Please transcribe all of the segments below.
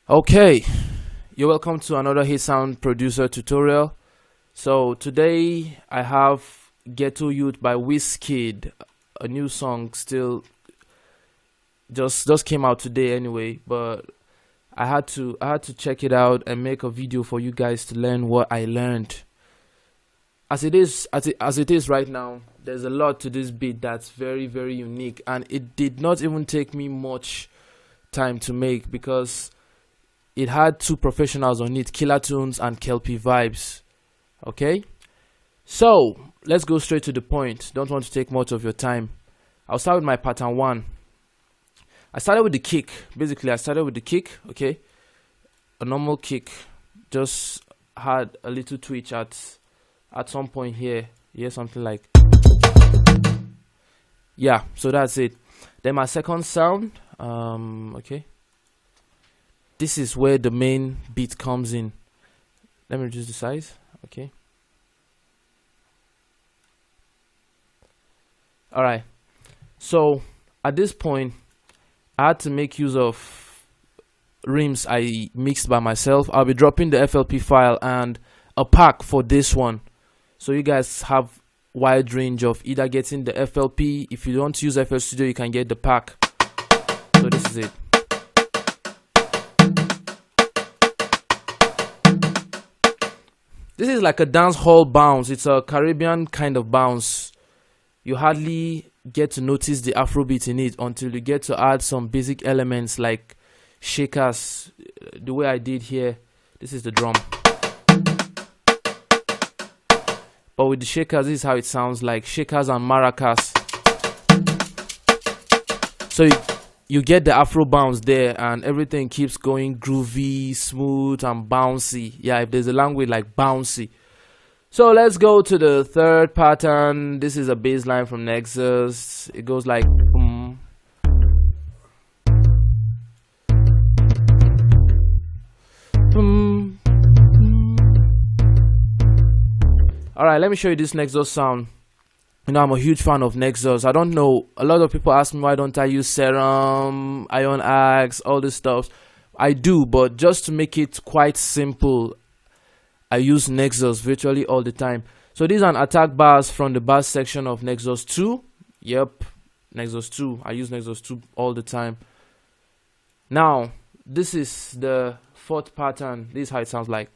Okay, you're welcome to another HitSound producer tutorial. So today I have Ghetto Youth by Wizkid, a new song still just came out today anyway, but I had to check it out and make a video for you guys to learn what I learned. As it is right now, there's a lot to this beat that's very unique, and it did not even take me much time to make because it had two professionals on it, Killer Tunes and Kelpie Vibes. Okay, so let's go straight to the point. Don't want to take much of your time. I'll start with my pattern one. I started with the kick. Basically, I started with the kick. Okay, a normal kick. Just had a little twitch at some point here. Yeah, something like, yeah. So that's it. Then my second sound. Okay. This is where the main beat comes in. Let me reduce the size. Okay. All right. So at this point, I had to make use of rims I mixed by myself. I'll be dropping the FLP file and a pack for this one, so you guys have wide range of either getting the FLP. If you don't use FL Studio, you can get the pack. So this is it. This is like a dance hall bounce. It's a Caribbean kind of bounce. You hardly get to notice the Afrobeat in it until you get to add some basic elements like shakers, the way I did here. This is the drum. But with the shakers, this is how it sounds like, shakers and maracas. So you get the Afro bounce there, and everything keeps going groovy, smooth, and bouncy. Yeah, if there's a language like bouncy. So let's go to the third pattern. This is a bass line from Nexus. It goes like boom. Boom. Alright, let me show you this Nexus sound. You know, I'm a huge fan of Nexus. I don't know, a lot of people ask me why don't I use Serum, Ion Axe, all this stuff. I do, but just to make it quite simple, I use Nexus virtually all the time. So these are attack bars from the bass section of Nexus 2. Yep, Nexus 2. I use Nexus 2 all the time. Now, this is the fourth pattern. This is how it sounds like.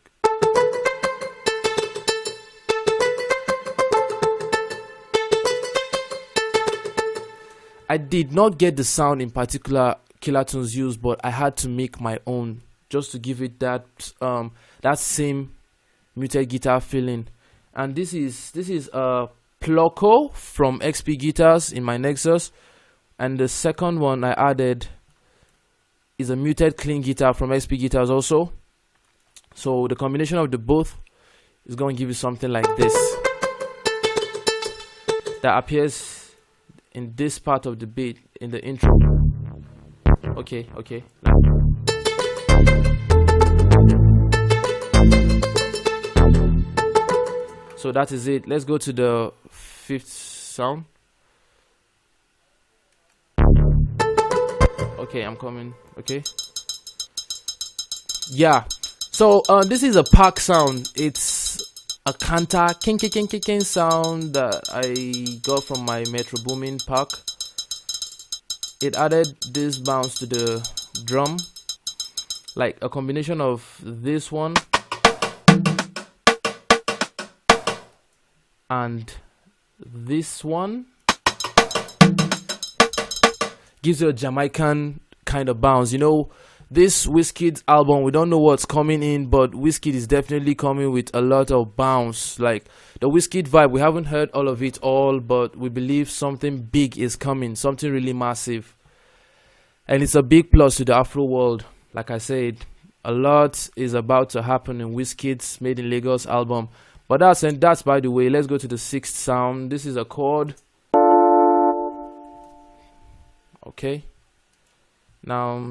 I did not get the sound in particular Killer Tunes used, but I had to make my own just to give it that that same muted guitar feeling. And this is a Plocko from XP Guitars in my Nexus, and the second one I added is a muted clean guitar from XP Guitars also. So the combination of the both is going to give you something like this that appears in this part of the beat in the intro. Okay. So that is it. Let's go to the fifth sound. Okay, I'm coming. Okay. Yeah. So this is a pack sound. It's a Kanta king sound that I got from my Metro Boomin pack. It added this bounce to the drum, like a combination of this one and this one gives you a Jamaican kind of bounce. You know, this Wizkid album, we don't know what's coming in, but Wizkid is definitely coming with a lot of bounce. Like the Wizkid vibe, we haven't heard all of it all, but we believe something big is coming, something really massive. And it's a big plus to the Afro world. Like I said, a lot is about to happen in Wizkid's Made in Lagos album. But that's by the way. Let's go to the sixth sound. This is a chord. Okay. Now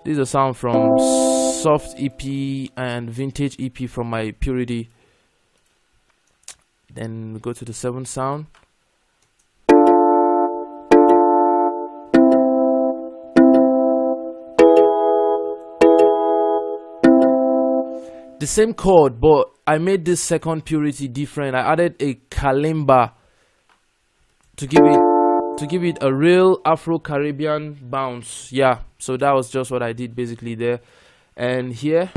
this is a sound from Soft EP and Vintage EP from my Purity. Then we go to the seventh sound. the same chord, but I made this second purity different. I added a kalimba to give it a real Afro-Caribbean bounce. Yeah, so that was just what I did basically there. And here,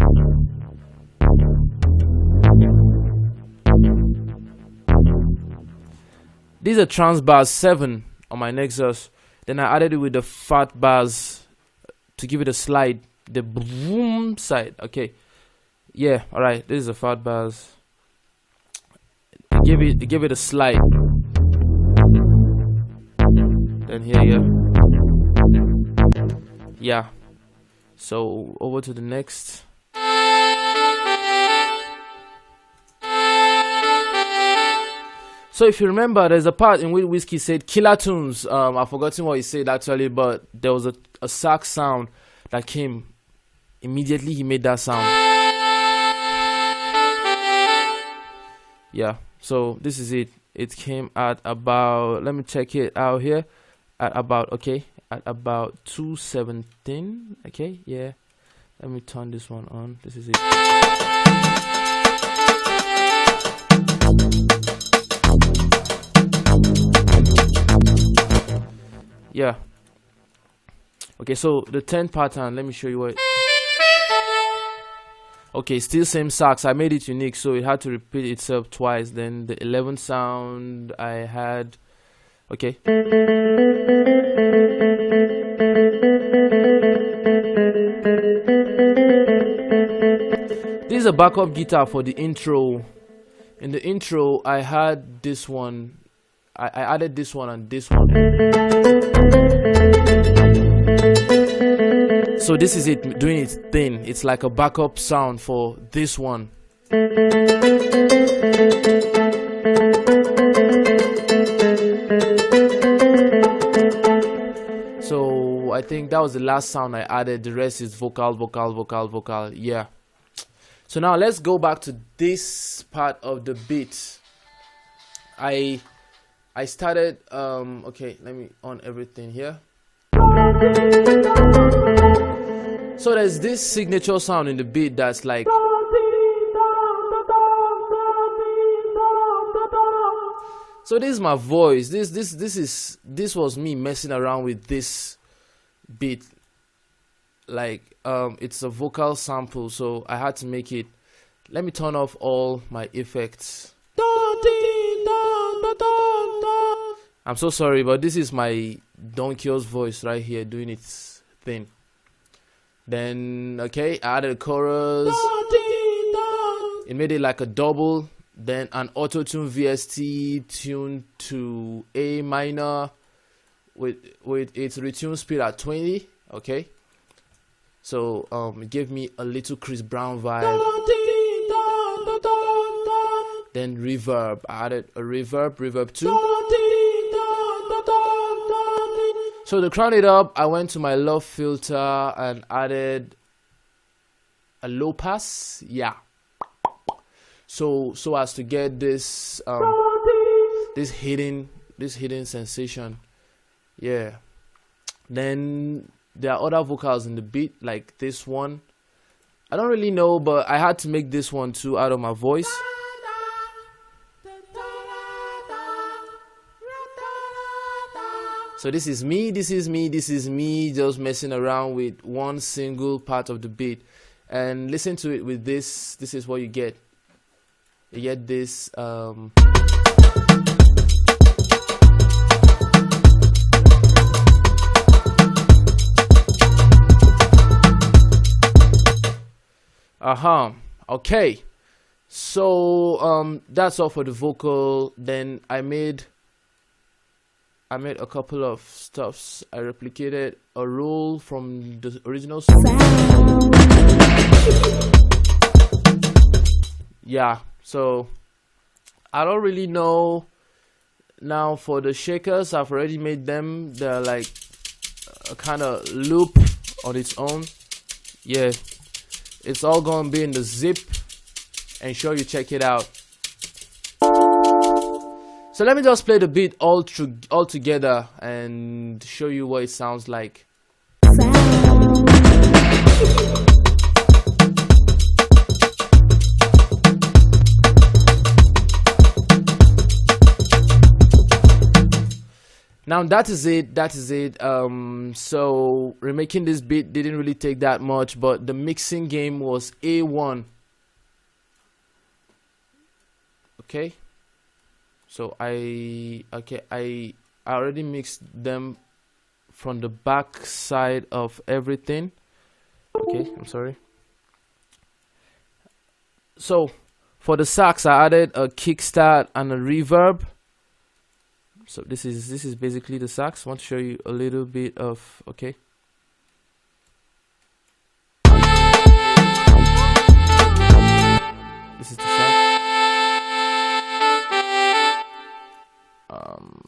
these are trans bars 7 on my Nexus. Then I added it with the fat bars to give it a slide, the boom side. Okay, yeah, all right. This is the fat bars. Give it a slide. Then here, yeah. So over to the next. So if you remember, there's a part in which Wizkid said killer tunes. I've forgotten what he said actually, but there was a sax sound that came immediately. He made that sound. Yeah. So this is it. It came at about, let me check it out here, at about 217. Okay, yeah. Let me turn this one on. This is it. Yeah. Okay, so the 10th pattern, let me show you what. Okay, still same sax. I made it unique, so it had to repeat itself twice. Then the 11th sound I had. Okay. This is a backup guitar for the intro. In the intro, I had this one. I added this one and this one. So this is it doing its thing. It's like a backup sound for this one. So I think that was the last sound I added. The rest is vocal, vocal, vocal, vocal. Yeah. So now let's go back to this part of the beat. I started okay, let me on everything here. So there's this signature sound in the beat that's like, so this is my voice. This was me messing around with this beat. Like it's a vocal sample, so I had to make it. Let me turn off all my effects. I'm so sorry, but this is my Don Kio's voice right here doing its thing. Then, okay, I added a chorus. It made it like a double. Then an auto-tune VST tuned to A minor with its retune speed at 20. Okay. So it gave me a little Chris Brown vibe. Then reverb. I added a reverb 2. So to crown it up, I went to my love filter and added a low pass. Yeah. So as to get this this hidden sensation. Yeah. Then there are other vocals in the beat, like this one. I don't really know, but I had to make this one too out of my voice. So this is me just messing around with one single part of the beat. And listen to it with this. This is what you get. You get this okay. So that's all for the vocal. Then I made a couple of stuffs. I replicated a roll from the original song. Yeah, so I don't really know. Now for the shakers, I've already made them. They're like a kind of loop on its own. Yeah, it's all gonna be in the zip. Ensure you check it out. So let me just play the beat all together and show you what it sounds like. Now that is it. So remaking this beat didn't really take that much, but the mixing game was A1. Okay, so I already mixed them from the back side of everything. Okay, I'm sorry. So for the sax, I added a kickstart and a reverb. So this is basically the sax. I want to show you a little bit of, okay. This is the sax.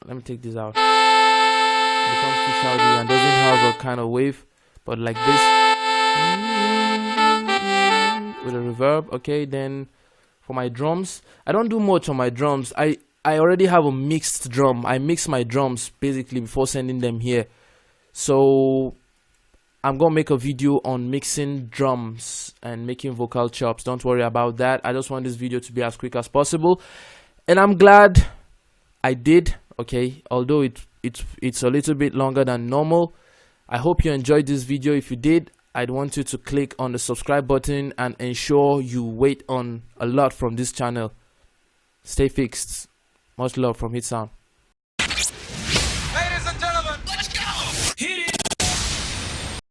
Let me take this out. It becomes too shouty and doesn't have a kind of wave, but like this with a reverb. Okay, then for my drums, I don't do much on my drums. I already have a mixed drum. I mix my drums basically before sending them here. So I'm gonna make a video on mixing drums and making vocal chops. Don't worry about that. I just want this video to be as quick as possible, and I'm glad I did. Okay, although it's a little bit longer than normal. I hope you enjoyed this video. If you did, I'd want you to click on the subscribe button and ensure you wait on a lot from this channel. Stay fixed. Much love from HitSound.